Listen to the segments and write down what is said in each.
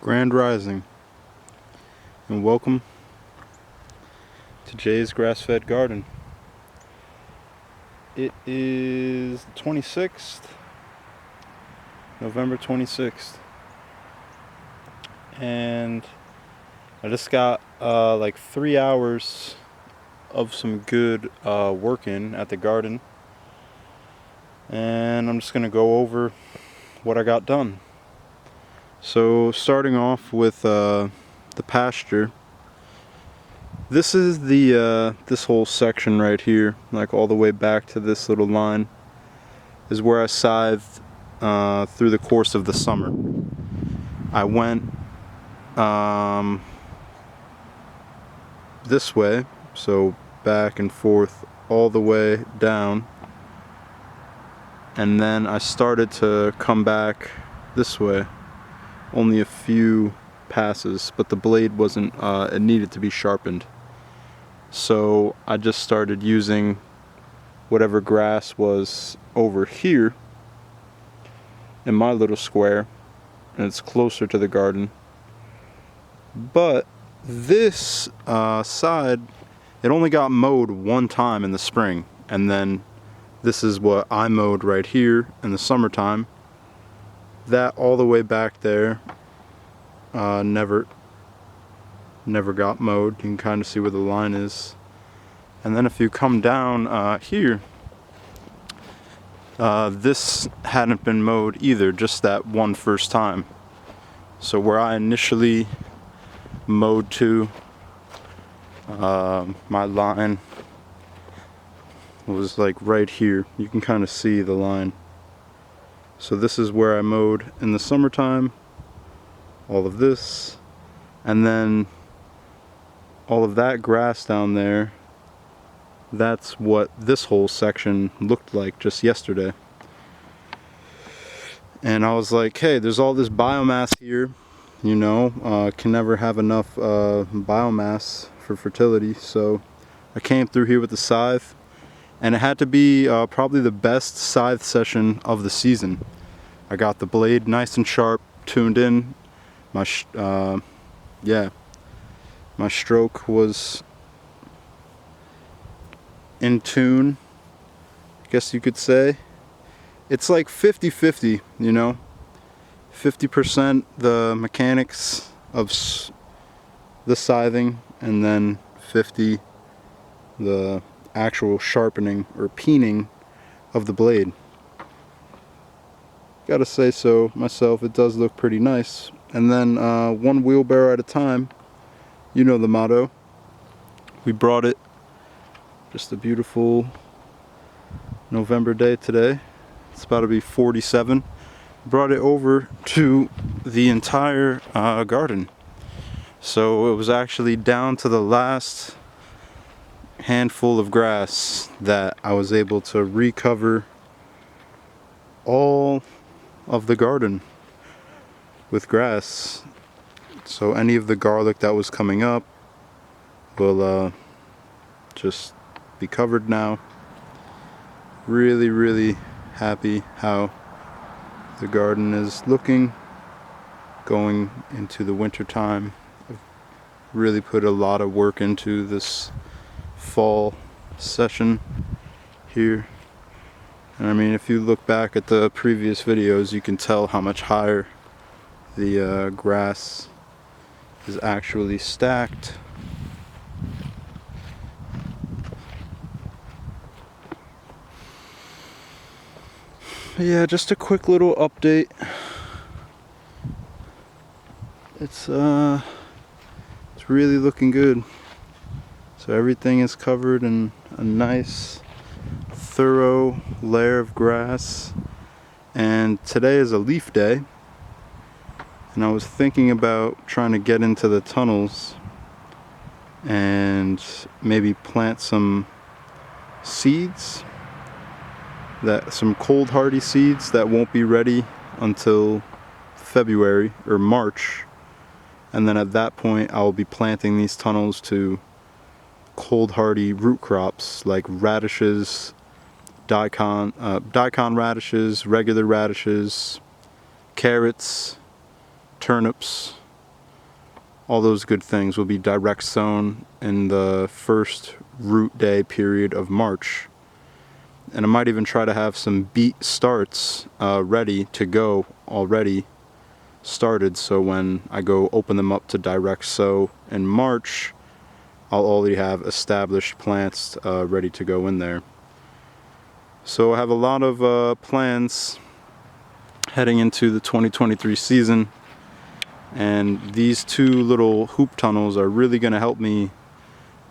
Grand Rising, and welcome to JsGrassFedGarden. It is the 26th, November 26th, and I just got like 3 hours of some good work in at the garden, and I'm just gonna go over what I got done. So starting off with the pasture, this is the this whole section right here, like all the way back to this little line, is where I scythed through the course of the summer. I went this way, so back and forth all the way down, and then I started to come back this way. Only a few passes, but the blade wasn't, it needed to be sharpened. So I just started using whatever grass was over here in my little square, and it's closer to the garden. But this side, it only got mowed one time in the spring, and then this is what I mowed right here in the summertime. That all the way back there never got mowed. You can kind of see where the line is. And then if you come down here, this hadn't been mowed either, just that one first time. So where I initially mowed to, my line was like right here. You can kind of see the line. So this is where I mowed in the summertime, all of this, and then all of that grass down there. That's what this whole section looked like just yesterday. And I was like, hey, there's all this biomass here, you know, can never have enough biomass for fertility. So I came through here with the scythe, and it had to be probably the best scythe session of the season. I got the blade nice and sharp, tuned in. My stroke was in tune, I guess you could say. It's like 50-50, you know. 50% the mechanics of the scything, and then 50 the actual sharpening or peening of the blade. Gotta say so myself, it does look pretty nice. And then one wheelbarrow at a time, you know the motto. We brought it, just a beautiful November day today. It's about to be 47. Brought it over to the entire garden. So it was actually down to the last handful of grass that I was able to recover all of the garden with grass. So any of the garlic that was coming up will just be covered now. Really happy how the garden is looking going into the winter time. I've really put a lot of work into this fall session here. And I mean, if you look back at the previous videos, you can tell how much higher the grass is actually stacked. Yeah, just a quick little update. It's really looking good. So everything is covered in a nice thorough layer of grass, and today is a leaf day, and I was thinking about trying to get into the tunnels and maybe plant some seeds, some cold hardy seeds that won't be ready until February or March, and then at that point I'll be planting these tunnels to cold hardy root crops like radishes, daikon radishes, regular radishes, carrots, turnips, all those good things will be direct sown in the first root day period of March. And I might even try to have some beet starts ready to go already started, so when I go open them up to direct sow in March, I'll already have established plants ready to go in there. So I have a lot of plans heading into the 2023 season, and these two little hoop tunnels are really going to help me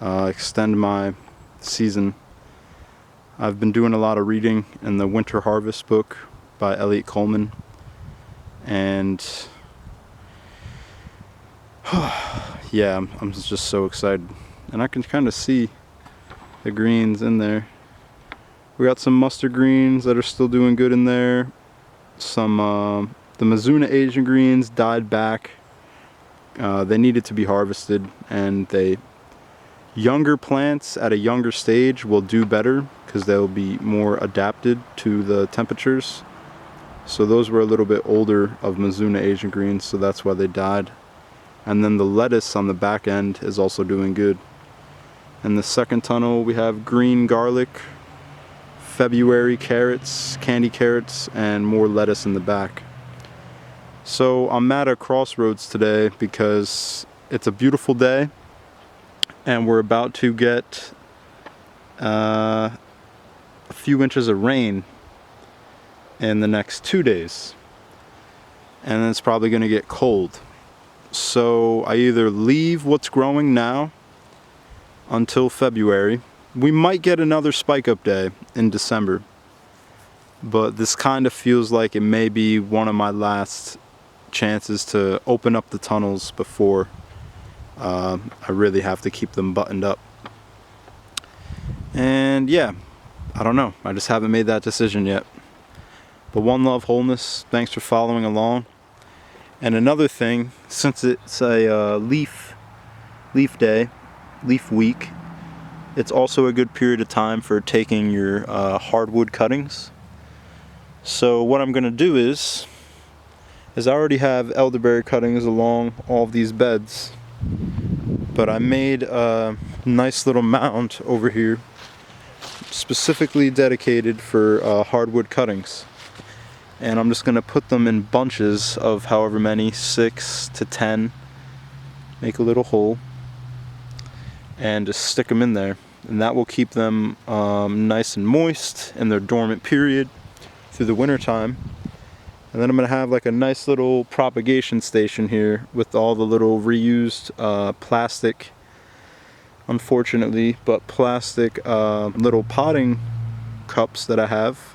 extend my season. I've been doing a lot of reading in the Winter Harvest book by Elliot Coleman, and yeah, I'm just so excited. And I can kind of see the greens in there. We got some mustard greens that are still doing good in there. Some the Mizuna Asian greens died back. They needed to be harvested, and younger plants at a younger stage will do better because they'll be more adapted to the temperatures. So those were a little bit older of Mizuna Asian greens, so that's why they died. And then the lettuce on the back end is also doing good. In the second tunnel we have green garlic, February carrots, candy carrots, and more lettuce in the back. So I'm at a crossroads today because it's a beautiful day and we're about to get a few inches of rain in the next 2 days, and then it's probably going to get cold. So I either leave what's growing now until February. We might get another spike up day in December, but this kind of feels like it may be one of my last chances to open up the tunnels before I really have to keep them buttoned up. And yeah, I don't know, I just haven't made that decision yet. But one love, wholeness, thanks for following along. And another thing, since it's a leaf day, leaf week, it's also a good period of time for taking your hardwood cuttings. So what I'm going to do is I already have elderberry cuttings along all of these beds, but I made a nice little mound over here specifically dedicated for hardwood cuttings. And I'm just going to put them in bunches of however many, 6 to 10, make a little hole, and just stick them in there. And that will keep them nice and moist in their dormant period through the winter time. And then I'm going to have like a nice little propagation station here with all the little reused plastic, unfortunately, but plastic little potting cups that I have.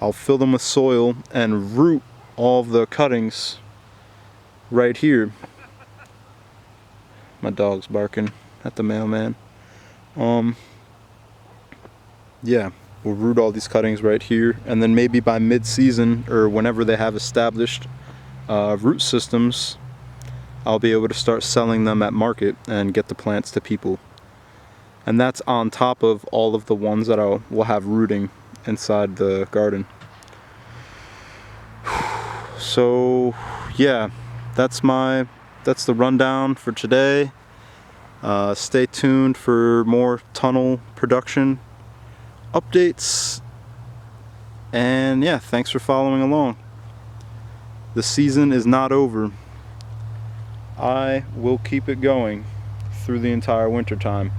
I'll fill them with soil and root all of the cuttings right here. My dog's barking at the mailman. Yeah, we'll root all these cuttings right here, and then maybe by mid-season or whenever they have established root systems, I'll be able to start selling them at market and get the plants to people. And that's on top of all of the ones that I will have rooting inside the garden. So yeah, that's the rundown for today. Stay tuned for more tunnel production updates, and yeah, thanks for following along. The season is not over. I will keep it going through the entire winter time.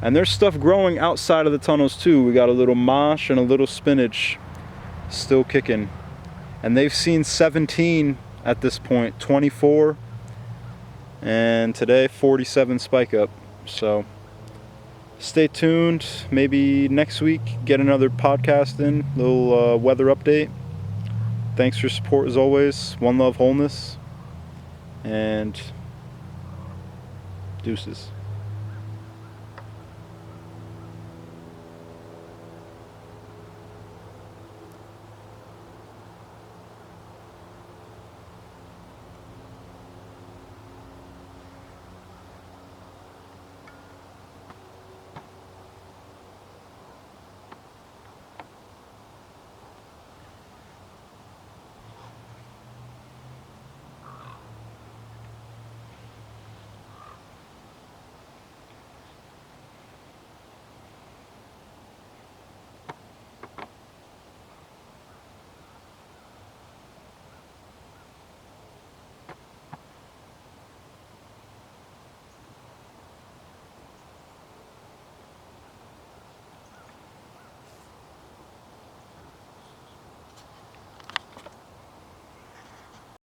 And there's stuff growing outside of the tunnels too. We got a little mosh and a little spinach still kicking. And they've seen 17 at this point, 24, and today 47 spike up. So stay tuned. Maybe next week get another podcast in, little weather update. Thanks for your support as always. One love, wholeness, and deuces.